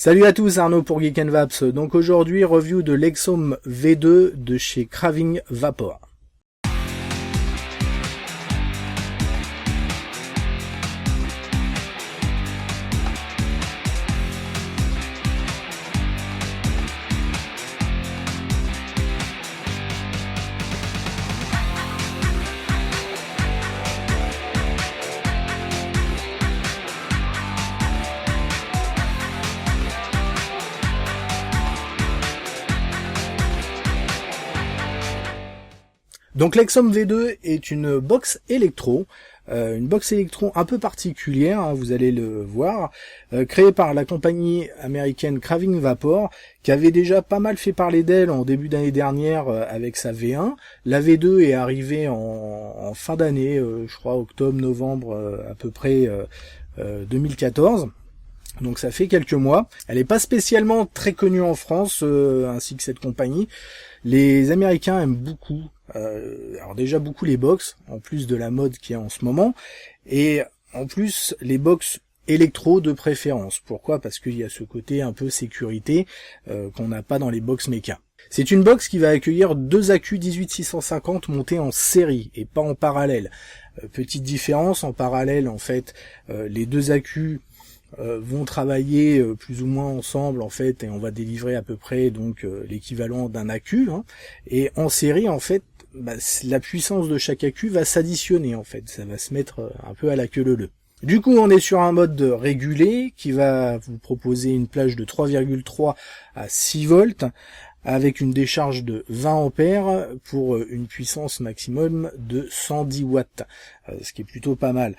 Salut à tous, Arnaud pour Geek & Vaps. Donc aujourd'hui, review de l'Exome V2 de chez Craving Vapor. Donc l'Exome V2 est une box électro un peu particulière, hein, vous allez le voir, créée par la compagnie américaine Craving Vapor, qui avait déjà pas mal fait parler d'elle en début d'année dernière avec sa V1. La V2 est arrivée en fin d'année, je crois octobre-novembre à peu près 2014. Donc ça fait quelques mois. Elle n'est pas spécialement très connue en France, ainsi que cette compagnie. Les Américains aiment beaucoup, alors déjà beaucoup les box, en plus de la mode qu'il y a en ce moment, et en plus les box électro de préférence. Pourquoi ? Parce qu'il y a ce côté un peu sécurité qu'on n'a pas dans les box méca. C'est une box qui va accueillir deux accus 18650 montés en série et pas en parallèle. Petite différence, en parallèle en fait, les deux accus vont travailler plus ou moins ensemble en fait, et on va délivrer à peu près donc l'équivalent d'un accu, hein. Et en série en fait, la puissance de chaque accu va s'additionner en fait, ça va se mettre un peu à la queue leu-leu. Du coup, on est sur un mode régulé qui va vous proposer une plage de 3,3 à 6 volts avec une décharge de 20 ampères pour une puissance maximum de 110 watts, ce qui est plutôt pas mal.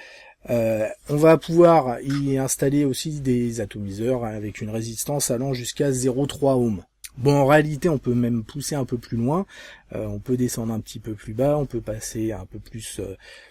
On va pouvoir y installer aussi des atomiseurs avec une résistance allant jusqu'à 0,3 ohms. Bon, en réalité, on peut même pousser un peu plus loin, on peut descendre un petit peu plus bas, on peut passer un peu plus,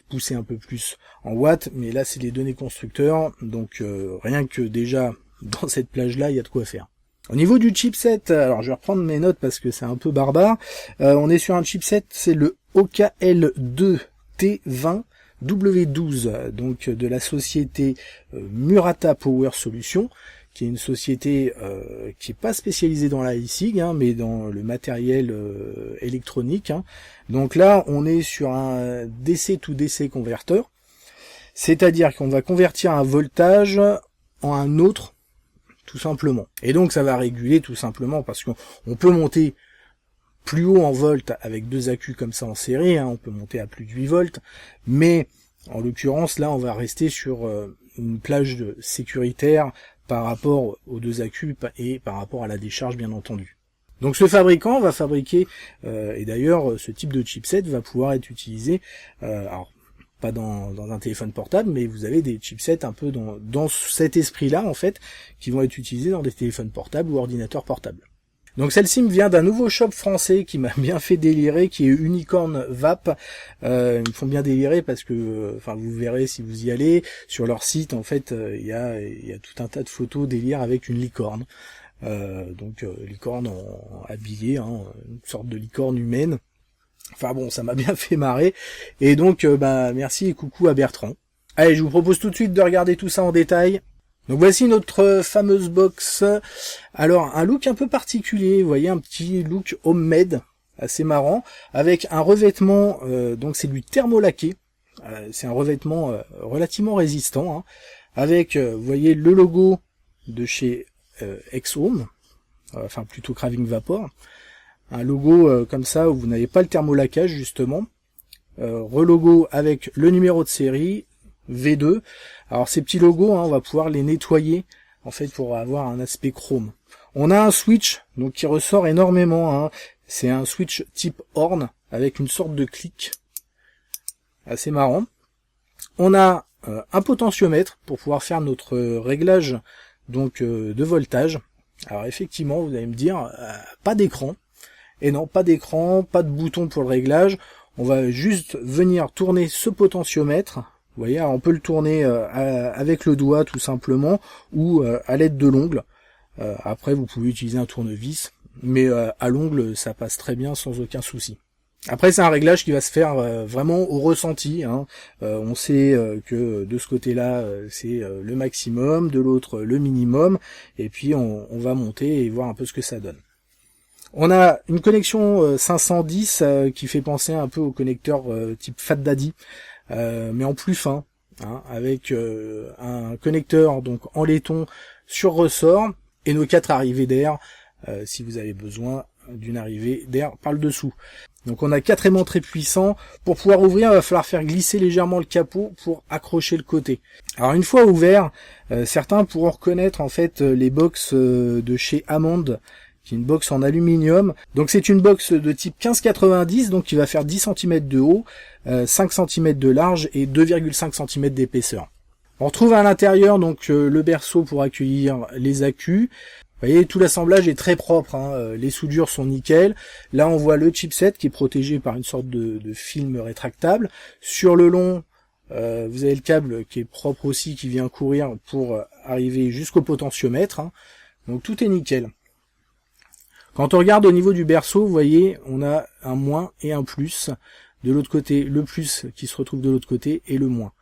pousser un peu plus en watts, mais là c'est les données constructeurs, donc rien que déjà dans cette plage-là, il y a de quoi faire. Au niveau du chipset, alors je vais reprendre mes notes parce que c'est un peu barbare, on est sur un chipset, c'est le OKL2T20 W12, donc de la société Murata Power Solutions, qui est une société qui est pas spécialisée dans la e-cig, hein, mais dans le matériel électronique, hein. Donc là, on est sur un DC to DC converteur, c'est-à-dire qu'on va convertir un voltage en un autre, tout simplement. Et donc ça va réguler tout simplement, parce qu'on peut monter plus haut en volts avec deux accus comme ça en série, hein, on peut monter à plus de 8 volts, mais en l'occurrence là on va rester sur une plage sécuritaire par rapport aux deux accus et par rapport à la décharge bien entendu. Donc ce fabricant va fabriquer, et d'ailleurs ce type de chipset va pouvoir être utilisé, alors pas dans un téléphone portable, mais vous avez des chipsets un peu dans cet esprit-là en fait, qui vont être utilisés dans des téléphones portables ou ordinateurs portables. Donc celle-ci me vient d'un nouveau shop français qui m'a bien fait délirer, qui est Unicorn Vap. Ils me font bien délirer parce que, enfin vous verrez si vous y allez, sur leur site en fait, il y a tout un tas de photos délire avec une licorne. Donc licorne habillée, hein, une sorte de licorne humaine. Enfin bon, ça m'a bien fait marrer. Et donc merci et coucou à Bertrand. Allez, je vous propose tout de suite de regarder tout ça en détail. Donc voici notre fameuse box. Alors un look un peu particulier, vous voyez, un petit look homemade, assez marrant, avec un revêtement, donc c'est du thermolaqué, c'est un revêtement relativement résistant, hein, avec, vous voyez, le logo de chez Exome, enfin plutôt Craving Vapor, un logo comme ça où vous n'avez pas le thermolaquage justement, relogo avec le numéro de série, V2. Alors ces petits logos, hein, on va pouvoir les nettoyer en fait pour avoir un aspect chrome. On a un switch donc qui ressort énormément, hein. C'est un switch type horn avec une sorte de clic assez marrant. On a un potentiomètre pour pouvoir faire notre réglage donc de voltage. Alors effectivement, vous allez me dire pas d'écran. Et non, pas d'écran, pas de bouton pour le réglage. On va juste venir tourner ce potentiomètre. Vous voyez, on peut le tourner avec le doigt tout simplement, ou à l'aide de l'ongle. Après, vous pouvez utiliser un tournevis, mais à l'ongle, ça passe très bien sans aucun souci. Après, c'est un réglage qui va se faire vraiment au ressenti, hein. On sait que de ce côté-là, c'est le maximum, de l'autre le minimum, et puis on va monter et voir un peu ce que ça donne. On a une connexion 510 qui fait penser un peu au connecteur type Fat Daddy, mais en plus fin, hein, avec un connecteur donc en laiton sur ressort et nos 4 arrivées d'air si vous avez besoin d'une arrivée d'air par le dessous. Donc on a 4 aimants très puissants. Pour pouvoir ouvrir, il va falloir faire glisser légèrement le capot pour accrocher le côté. Alors une fois ouvert, certains pourront reconnaître en fait les box de chez Hammond, qui est une box en aluminium. Donc c'est une box de type 1590, donc qui va faire 10 cm de haut, 5 cm de large et 2,5 cm d'épaisseur. On retrouve à l'intérieur donc le berceau pour accueillir les accus. Vous voyez, tout l'assemblage est très propre, hein. Les soudures sont nickel. Là, on voit le chipset qui est protégé par une sorte de film rétractable. Sur le long, vous avez le câble qui est propre aussi, qui vient courir pour arriver jusqu'au potentiomètre, hein. Donc tout est nickel. Quand on regarde au niveau du berceau, vous voyez, on a un moins et un plus. De l'autre côté, le plus qui se retrouve de l'autre côté et le moins.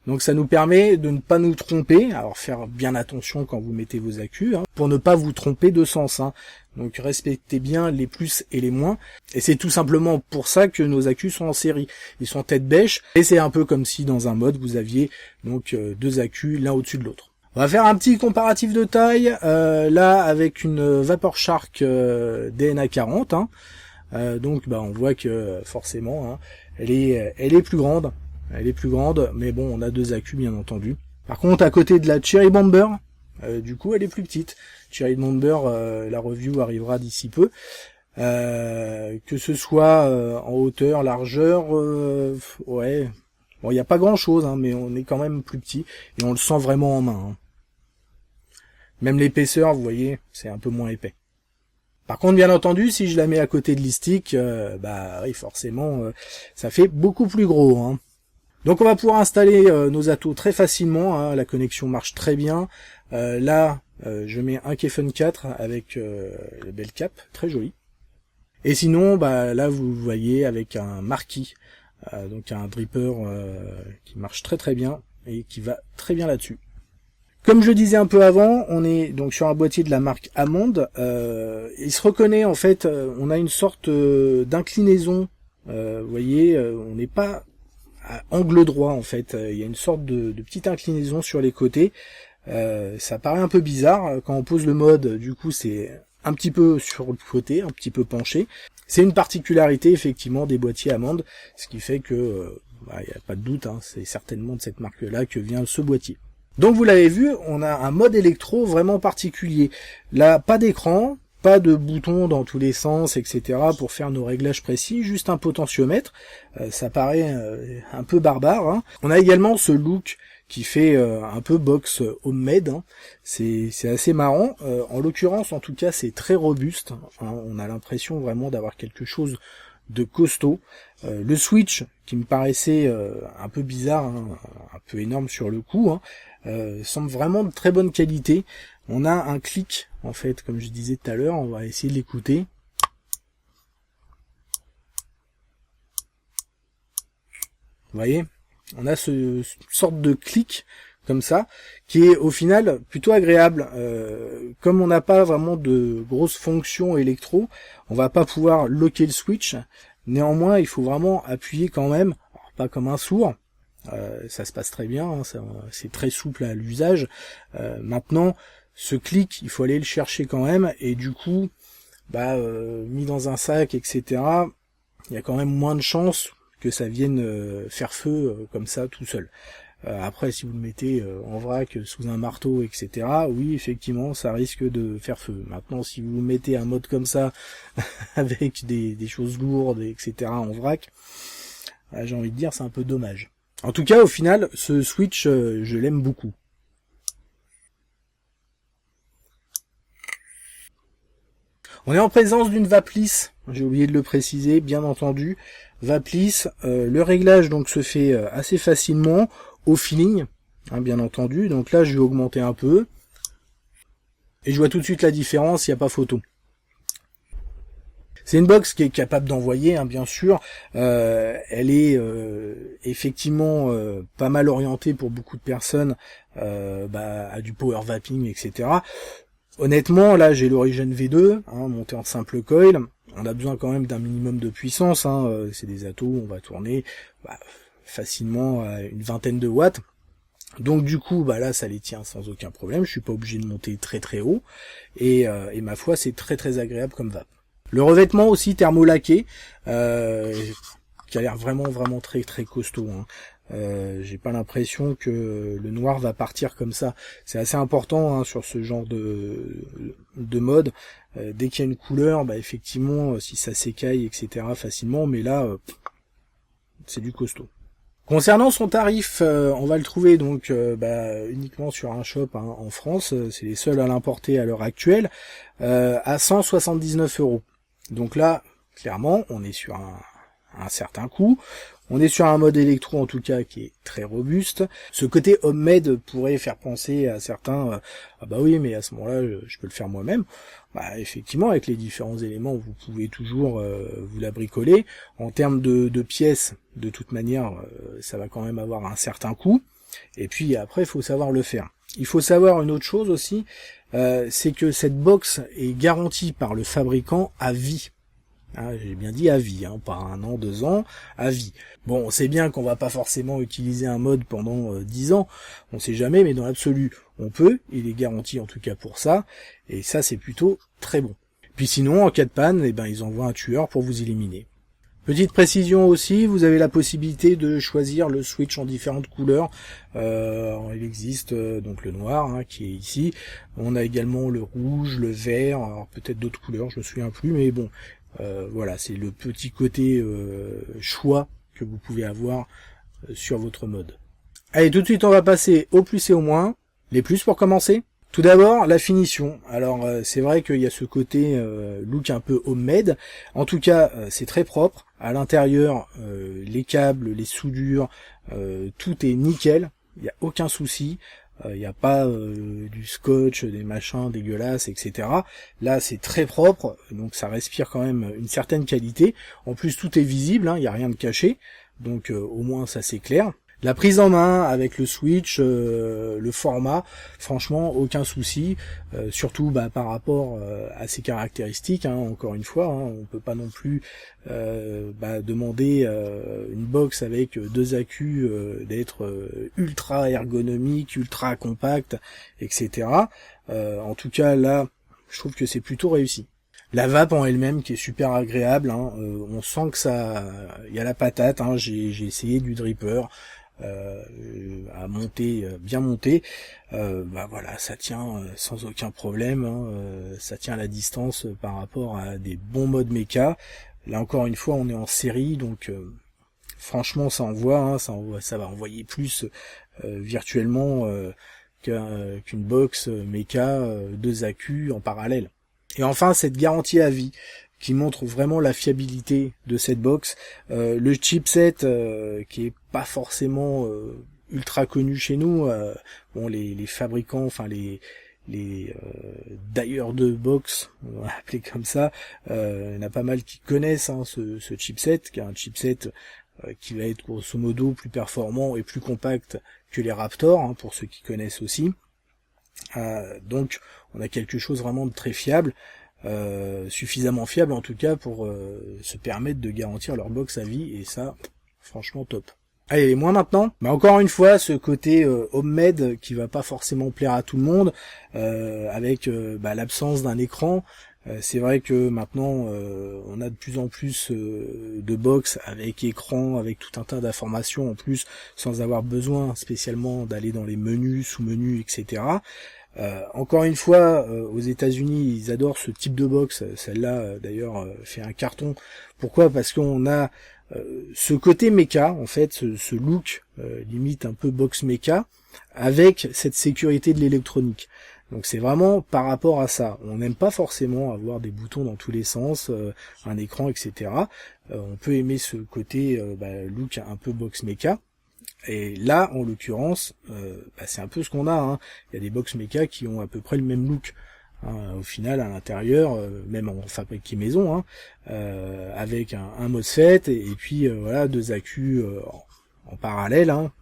Donc ça nous permet de ne pas nous tromper, alors faire bien attention quand vous mettez vos accus, hein, pour ne pas vous tromper de sens, hein. Donc respectez bien les plus et les moins, et c'est tout simplement pour ça que nos accus sont en série. Ils sont tête bêche, et c'est un peu comme si dans un mode vous aviez donc 2 accus l'un au-dessus de l'autre. On va faire un petit comparatif de taille, là avec une Vapor Shark DNA 40, hein. Donc on voit que forcément hein, elle est plus grande. Elle est plus grande, mais bon, on a 2 accus bien entendu. Par contre, à côté de la Cherry Bomber, du coup, elle est plus petite. Cherry Bomber, la review arrivera d'ici peu. Que ce soit en hauteur, largeur, ouais. Bon, il n'y a pas grand-chose, hein, mais on est quand même plus petit et on le sent vraiment en main, hein. Même l'épaisseur, vous voyez, c'est un peu moins épais. Par contre, bien entendu, si je la mets à côté de l'e-stick, oui, forcément, ça fait beaucoup plus gros, hein. Donc on va pouvoir installer nos atos très facilement, hein, la connexion marche très bien. Là, je mets un Kefun 4 avec le bel cap, très joli. Et sinon, là vous voyez avec un Marquis, donc un dripper qui marche très très bien et qui va très bien là-dessus. Comme je le disais un peu avant, on est donc sur un boîtier de la marque Hammond. Il se reconnaît en fait, on a une sorte d'inclinaison. Vous voyez, on n'est pas à angle droit en fait, il y a une sorte de petite inclinaison sur les côtés. Ça paraît un peu bizarre quand on pose le mode, du coup c'est un petit peu sur le côté, un petit peu penché. C'est une particularité effectivement des boîtiers Hammond, ce qui fait que il n'y a pas de doute, hein, c'est certainement de cette marque-là que vient ce boîtier. Donc vous l'avez vu, on a un mode électro vraiment particulier. Là, pas d'écran, pas de boutons dans tous les sens, etc. pour faire nos réglages précis, juste un potentiomètre. Ça paraît un peu barbare, hein. On a également ce look qui fait un peu box homemade, hein. C'est assez marrant. En l'occurrence, en tout cas, c'est très robuste, hein. On a l'impression vraiment d'avoir quelque chose de costaud. Le switch, qui me paraissait un peu bizarre, hein, un peu énorme sur le coup, hein, semble vraiment de très bonne qualité. On a un clic, en fait, comme je disais tout à l'heure, on va essayer de l'écouter. Vous voyez, on a ce sorte de clic comme ça, qui est au final plutôt agréable. Comme on n'a pas vraiment de grosses fonctions électro, on va pas pouvoir locker le switch. Néanmoins, il faut vraiment appuyer quand même, alors, pas comme un sourd. Ça se passe très bien, hein, c'est très souple à l'usage. Maintenant, ce clic, il faut aller le chercher quand même, et du coup, mis dans un sac, etc., il y a quand même moins de chances que ça vienne faire feu comme ça tout seul. Après, si vous le mettez en vrac sous un marteau, etc., oui, effectivement, ça risque de faire feu. Maintenant, si vous mettez un mode comme ça, avec des choses lourdes, etc., en vrac, j'ai envie de dire, c'est un peu dommage. En tout cas, au final, ce switch, je l'aime beaucoup. On est en présence d'une vape lisse, j'ai oublié de le préciser, bien entendu. Vape lisse, le réglage donc se fait assez facilement, au feeling, hein, bien entendu. Donc là, je vais augmenter un peu. Et je vois tout de suite la différence, il n'y a pas photo. C'est une box qui est capable d'envoyer, hein, bien sûr. Elle est effectivement pas mal orientée pour beaucoup de personnes à du power vapping, etc. Honnêtement, là j'ai l'Origin V2, hein, monté en simple coil. On a besoin quand même d'un minimum de puissance, hein. C'est des atos, on va tourner facilement à une vingtaine de watts. Donc du coup, là ça les tient sans aucun problème. Je suis pas obligé de monter très très haut. Et ma foi, c'est très très agréable comme vape. Le revêtement aussi thermolaqué, qui a l'air vraiment très très costaud, hein. J'ai pas l'impression que le noir va partir comme ça. C'est assez important, hein, sur ce genre de mode. Dès qu'il y a une couleur, effectivement, si ça s'écaille, etc. facilement, mais là, c'est du costaud. Concernant son tarif, on va le trouver donc uniquement sur un shop, hein, en France. C'est les seuls à l'importer à l'heure actuelle, à 179 €. Donc là, clairement, on est sur un certain coût. On est sur un mode électro en tout cas qui est très robuste. Ce côté homemade pourrait faire penser à certains, oui, mais à ce moment-là je peux le faire moi-même. Effectivement, avec les différents éléments, vous pouvez toujours vous la bricoler. En termes de pièces, de toute manière, ça va quand même avoir un certain coût. Et puis après, il faut savoir le faire. Il faut savoir une autre chose aussi, c'est que cette box est garantie par le fabricant à vie. J'ai bien dit à vie, hein, pas 1 an, 2 ans, à vie. Bon, on sait bien qu'on va pas forcément utiliser un mode pendant 10 ans, on sait jamais, mais dans l'absolu, on peut, il est garanti en tout cas pour ça, et ça c'est plutôt très bon. Puis sinon, en cas de panne, ils envoient un tueur pour vous éliminer. Petite précision aussi, vous avez la possibilité de choisir le switch en différentes couleurs. Il existe donc le noir, hein, qui est ici. On a également le rouge, le vert, alors peut-être d'autres couleurs, je me souviens plus, mais bon, voilà, c'est le petit côté choix que vous pouvez avoir sur votre mode. Allez, tout de suite on va passer au plus et au moins. Les plus pour commencer. Tout d'abord, la finition. Alors c'est vrai qu'il y a ce côté look un peu homemade. En tout cas, c'est très propre. À l'intérieur, les câbles, les soudures, tout est nickel. Il n'y a aucun souci. Il n'y a pas du scotch, des machins dégueulasses, etc. Là, c'est très propre, donc ça respire quand même une certaine qualité. En plus, tout est visible, hein, il n'y a rien de caché, donc au moins ça c'est clair. La prise en main avec le switch, le format, franchement aucun souci, surtout par rapport à ses caractéristiques, hein, encore une fois, hein, on peut pas non plus demander une box avec 2 accus d'être ultra ergonomique, ultra compact, etc. En tout cas là, je trouve que c'est plutôt réussi. La vape en elle-même qui est super agréable, hein, on sent que il y a la patate, hein, j'ai essayé du dripper, à monter, bien monter, voilà, ça tient sans aucun problème, hein, ça tient à la distance par rapport à des bons modes méca. Là encore une fois, on est en série, donc franchement ça envoie, hein, ça va envoyer plus virtuellement qu'une box méca 2 accus en parallèle. Et enfin, cette garantie à vie qui montre vraiment la fiabilité de cette box. Le chipset qui est pas forcément ultra connu chez nous. Les fabricants, enfin les d'ailleurs de box, on va l'appeler comme ça, il y en a pas mal qui connaissent, hein, ce chipset, qui est un chipset qui va être grosso modo plus performant et plus compact que les Raptor, hein, pour ceux qui connaissent aussi. Donc on a quelque chose vraiment de très fiable. Suffisamment fiable en tout cas pour se permettre de garantir leur box à vie, et ça franchement top. Allez, les moins maintenant. Encore une fois, ce côté homemade qui va pas forcément plaire à tout le monde, avec l'absence d'un écran. C'est vrai que maintenant on a de plus en plus de box avec écran, avec tout un tas d'informations en plus, sans avoir besoin spécialement d'aller dans les menus, sous-menus, etc. Encore une fois, aux États-Unis, ils adorent ce type de box. Celle-là, d'ailleurs, fait un carton. Pourquoi ? Parce qu'on a ce côté méca, en fait, ce look limite un peu box méca, avec cette sécurité de l'électronique. Donc c'est vraiment par rapport à ça. On n'aime pas forcément avoir des boutons dans tous les sens, un écran, etc. On peut aimer ce côté look un peu box méca. Et là, en l'occurrence, c'est un peu ce qu'on a, hein. Il y a des box méca qui ont à peu près le même look. hein, au final à l'intérieur, même en fabriqué maison, hein, avec un MOSFET et puis voilà 2 accus en parallèle, hein,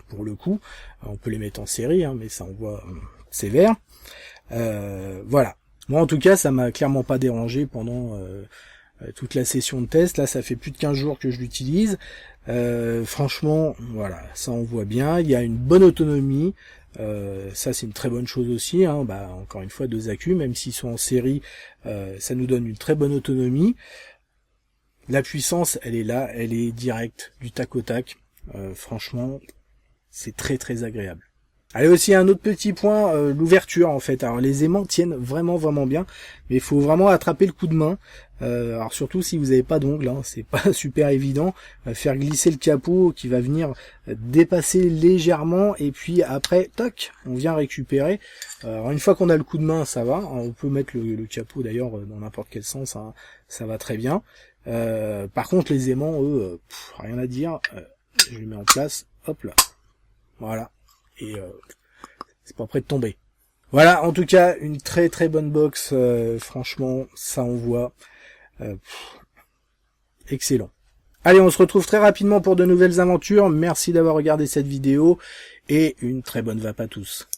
pour le coup. On peut les mettre en série, hein, mais ça envoie sévère. Voilà. Moi en tout cas ça m'a clairement pas dérangé pendant toute la session de test. Là ça fait plus de 15 jours que je l'utilise. Franchement voilà, ça envoie bien, il y a une bonne autonomie. Ça c'est une très bonne chose aussi, hein. Bah, encore une fois 2 accus, même s'ils sont en série, ça nous donne une très bonne autonomie. La puissance elle est là, elle est directe, du tac au tac. Franchement c'est très très agréable. Allez, aussi un autre petit point, l'ouverture en fait. Alors les aimants tiennent vraiment bien, mais il faut vraiment attraper le coup de main. Alors surtout si vous n'avez pas d'ongles, hein, c'est pas super évident. Faire glisser le capot qui va venir dépasser légèrement et puis après, toc, on vient récupérer. Alors une fois qu'on a le coup de main, ça va. On peut mettre le capot d'ailleurs dans n'importe quel sens, hein, ça va très bien. Par contre les aimants, eux, rien à dire. Je les mets en place, hop là, voilà. Et c'est pas près de tomber. Voilà, en tout cas, une très très bonne box, franchement, ça envoie. Excellent. Allez, on se retrouve très rapidement pour de nouvelles aventures. Merci d'avoir regardé cette vidéo, et une très bonne vape à tous.